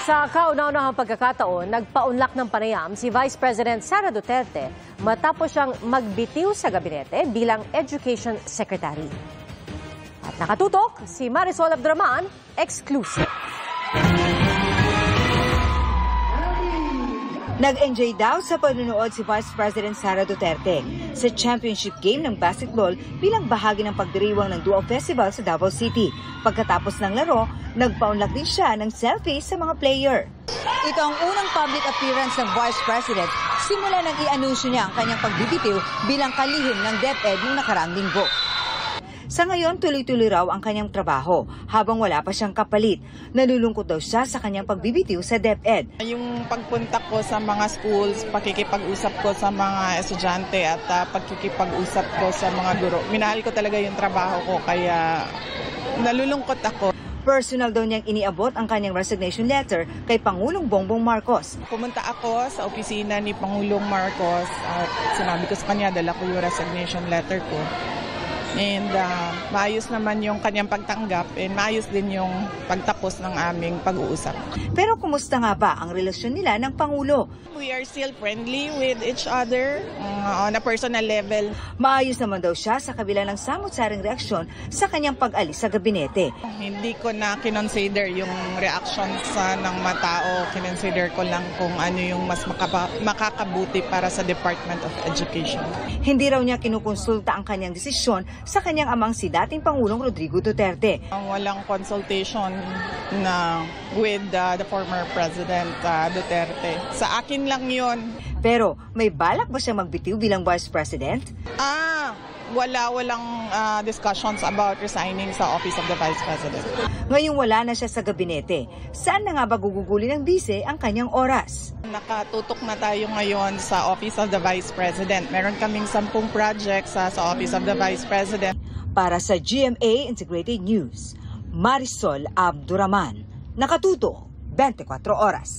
Sa kauna-unahang pagkakataon, nagpaunlak ng panayam si Vice President Sara Duterte matapos siyang magbitiw sa gabinete bilang Education Secretary. At nakatutok si Marisol Abduraman, exclusive. Nag-enjoy daw sa panunood si Vice President Sara Duterte sa championship game ng basketball bilang bahagi ng pagdiriwang ng Duo Festival sa Davao City. Pagkatapos ng laro, nagpaunlak din siya ng selfie sa mga player. Ito ang unang public appearance ng Vice President simula nang i-anunsyo niya ang kanyang pagbibitiw bilang kalihim ng DepEd noong nakaraang linggo. Sa ngayon, tuloy-tuloy raw ang kanyang trabaho habang wala pa siyang kapalit. Nalulungkot daw siya sa kanyang pagbibitiw sa DepEd. Yung pagpunta ko sa mga schools, pakikipag-usap ko sa mga estudyante at pakikipag-usap ko sa mga guro. Minahal ko talaga yung trabaho ko kaya nalulungkot ako. Personal daw niyang iniabot ang kanyang resignation letter kay Pangulong Bongbong Marcos. Pumunta ako sa opisina ni Pangulong Marcos at sinabi ko sa kanya, dala ko yung resignation letter ko. And maayos naman yung kanyang pagtanggap and maayos din yung pagtapos ng aming pag-uusap. Pero kumusta nga ba ang relasyon nila ng Pangulo? We are still friendly with each other on a personal level. Maayos naman daw siya sa kabila ng samot-saring reaksyon sa kanyang pag-alis sa gabinete. Hindi ko na kinonsider yung reactions ng mga tao. Kinonsider ko lang kung ano yung mas makakabuti para sa Department of Education. Hindi raw niya kinukonsulta ang kanyang desisyon sa kanyang amang si dating Pangulong Rodrigo Duterte. Walang consultation na with the former President Duterte. Sa akin lang yon. Pero may balak ba siya magbitiw bilang Vice President? Walang discussions about resigning sa Office of the Vice President. Ngayong wala na siya sa gabinete, saan na nga ba guguguli ng bise ang kanyang oras? Nakatutok na tayo ngayon sa Office of the Vice President. Meron kaming 10 projects sa Office of the Vice President. Para sa GMA Integrated News, Marisol Abduraman, nakatuto 24 oras.